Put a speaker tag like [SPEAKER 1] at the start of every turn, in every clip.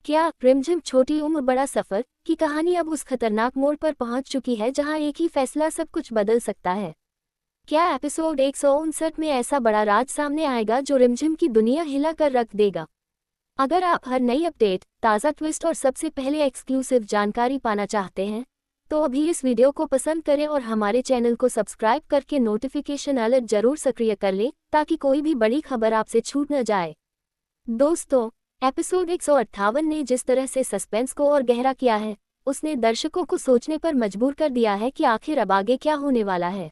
[SPEAKER 1] क्या रिमझिम छोटी उम्र बड़ा सफर की कहानी अब उस खतरनाक मोड़ पर पहुंच चुकी है जहां एक ही फैसला सब कुछ बदल सकता है? क्या एपिसोड 159 में ऐसा बड़ा राज सामने आएगा जो रिमझिम की दुनिया हिला कर रख देगा? अगर आप हर नई अपडेट, ताज़ा ट्विस्ट और सबसे पहले एक्सक्लूसिव जानकारी पाना चाहते हैं तो अभी इस वीडियो को पसंद करें और हमारे चैनल को सब्सक्राइब करके नोटिफिकेशन अलर्ट जरूर सक्रिय कर लें ताकि कोई भी बड़ी खबर आपसे छूट न जाए। दोस्तों, एपिसोड 158 ने जिस तरह से सस्पेंस को और गहरा किया है, उसने दर्शकों को सोचने पर मजबूर कर दिया है कि आखिर अब आगे क्या होने वाला है।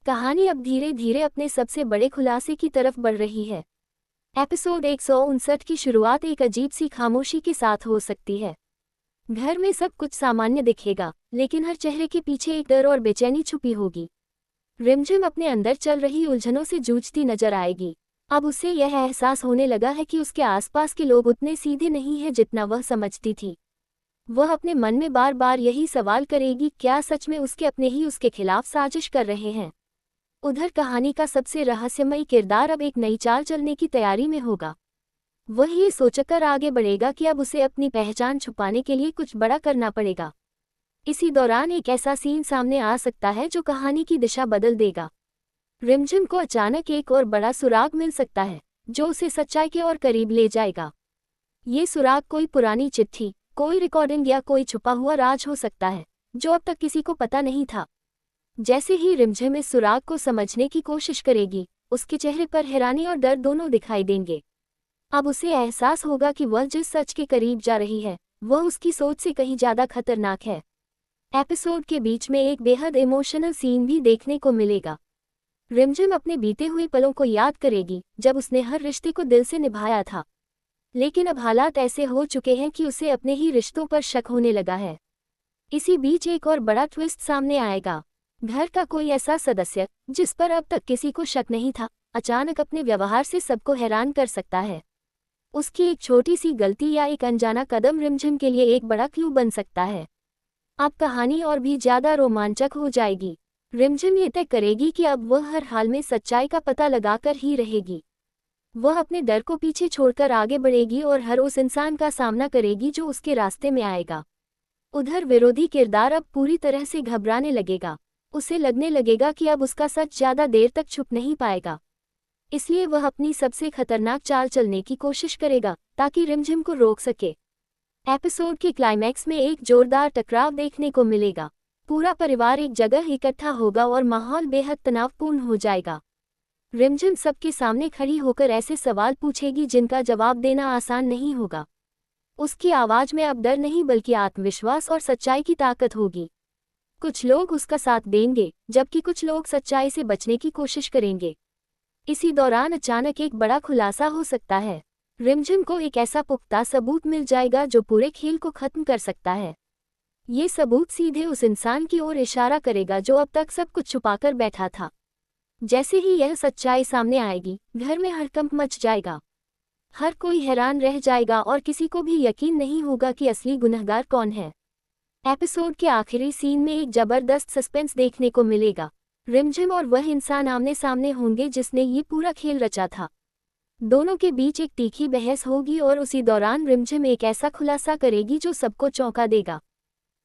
[SPEAKER 1] कहानी अब धीरे धीरे अपने सबसे बड़े खुलासे की तरफ बढ़ रही है। एपिसोड 159 की शुरुआत एक अजीब सी खामोशी के साथ हो सकती है। घर में सब कुछ सामान्य दिखेगा, लेकिन हर चेहरे के पीछे एक डर और बेचैनी छुपी होगी। रिमझिम अपने अंदर चल रही उलझनों से जूझती नजर आएगी। अब उसे यह एहसास होने लगा है कि उसके आसपास के लोग उतने सीधे नहीं हैं जितना वह समझती थी। वह अपने मन में बार बार यही सवाल करेगी, क्या सच में उसके अपने ही उसके खिलाफ साजिश कर रहे हैं? उधर कहानी का सबसे रहस्यमयी किरदार अब एक नई चाल चलने की तैयारी में होगा। वह ये सोचकर आगे बढ़ेगा कि अब उसे अपनी पहचान छुपाने के लिए कुछ बड़ा करना पड़ेगा। इसी दौरान एक ऐसा सीन सामने आ सकता है जो कहानी की दिशा बदल देगा। रिमझिम को अचानक एक और बड़ा सुराग मिल सकता है जो उसे सच्चाई के और करीब ले जाएगा। ये सुराग कोई पुरानी चिट्ठी, कोई रिकॉर्डिंग या कोई छुपा हुआ राज हो सकता है जो अब तक किसी को पता नहीं था। जैसे ही रिमझिम इस सुराग को समझने की कोशिश करेगी, उसके चेहरे पर हैरानी और डर दोनों दिखाई देंगे। अब उसे एहसास होगा कि वह जिस सच के करीब जा रही है वह उसकी सोच से कहीं ज्यादा खतरनाक है। एपिसोड के बीच में एक बेहद इमोशनल सीन भी देखने को मिलेगा। रिमझिम अपने बीते हुए पलों को याद करेगी जब उसने हर रिश्ते को दिल से निभाया था। लेकिन अब हालात ऐसे हो चुके हैं कि उसे अपने ही रिश्तों पर शक होने लगा है। इसी बीच एक और बड़ा ट्विस्ट सामने आएगा। घर का कोई ऐसा सदस्य जिस पर अब तक किसी को शक नहीं था, अचानक अपने व्यवहार से सबको हैरान कर सकता है। उसकी एक छोटी सी गलती या एक अनजाना कदम रिमझिम के लिए एक बड़ा क्लू बन सकता है। अब कहानी और भी ज्यादा रोमांचक हो जाएगी। रिमझिम ये तय करेगी कि अब वह हर हाल में सच्चाई का पता लगाकर ही रहेगी। वह अपने डर को पीछे छोड़कर आगे बढ़ेगी और हर उस इंसान का सामना करेगी जो उसके रास्ते में आएगा। उधर विरोधी किरदार अब पूरी तरह से घबराने लगेगा। उसे लगने लगेगा कि अब उसका सच ज्यादा देर तक छुप नहीं पाएगा। इसलिए वह अपनी सबसे खतरनाक चाल चलने की कोशिश करेगा ताकि रिमझिम को रोक सके। एपिसोड के क्लाइमैक्स में एक जोरदार टकराव देखने को मिलेगा। पूरा परिवार एक जगह इकट्ठा होगा और माहौल बेहद तनावपूर्ण हो जाएगा। रिमझिम सबके सामने खड़ी होकर ऐसे सवाल पूछेगी जिनका जवाब देना आसान नहीं होगा। उसकी आवाज में अब डर नहीं बल्कि आत्मविश्वास और सच्चाई की ताकत होगी। कुछ लोग उसका साथ देंगे जबकि कुछ लोग सच्चाई से बचने की कोशिश करेंगे। इसी दौरान अचानक एक बड़ा खुलासा हो सकता है। रिमझिम को एक ऐसा पुख्ता सबूत मिल जाएगा जो पूरे खेल को खत्म कर सकता है। ये सबूत सीधे उस इंसान की ओर इशारा करेगा जो अब तक सब कुछ छुपाकर बैठा था। जैसे ही यह सच्चाई सामने आएगी, घर में हड़कंप मच जाएगा। हर कोई हैरान रह जाएगा और किसी को भी यकीन नहीं होगा कि असली गुनहगार कौन है। एपिसोड के आखिरी सीन में एक जबरदस्त सस्पेंस देखने को मिलेगा। रिमझिम और वह इंसान आमने सामने होंगे जिसने ये पूरा खेल रचा था। दोनों के बीच एक तीखी बहस होगी और उसी दौरान रिमझिम एक ऐसा खुलासा करेगी जो सबको चौंका देगा।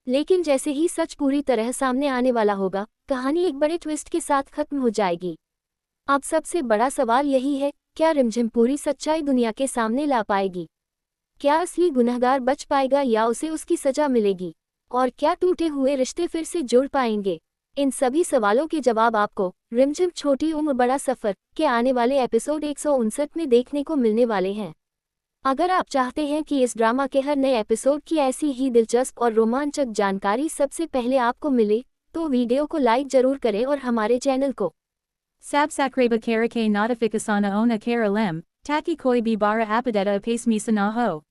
[SPEAKER 1] लेकिन जैसे ही सच पूरी तरह सामने आने वाला होगा, कहानी एक बड़े ट्विस्ट के साथ खत्म हो जाएगी। अब सबसे बड़ा सवाल यही है, क्या रिमझिम पूरी सच्चाई दुनिया के सामने ला पाएगी? क्या असली गुनहगार बच पाएगा या उसे उसकी सजा मिलेगी? और क्या टूटे हुए रिश्ते फिर से जुड़ पाएंगे? इन सभी सवालों के जवाब आपको रिमझिम छोटी उम्र बड़ा सफर के आने वाले एपिसोड 159 में देखने को मिलने वाले हैं। अगर आप चाहते हैं कि इस ड्रामा के हर नए एपिसोड की ऐसी ही दिलचस्प और रोमांचक जानकारी सबसे पहले आपको मिले, तो वीडियो को लाइक जरूर करें और हमारे चैनल को
[SPEAKER 2] Subscribe kara ke notificaciona ona kara lem, taki koi bi bara apadeta apace misa na ho.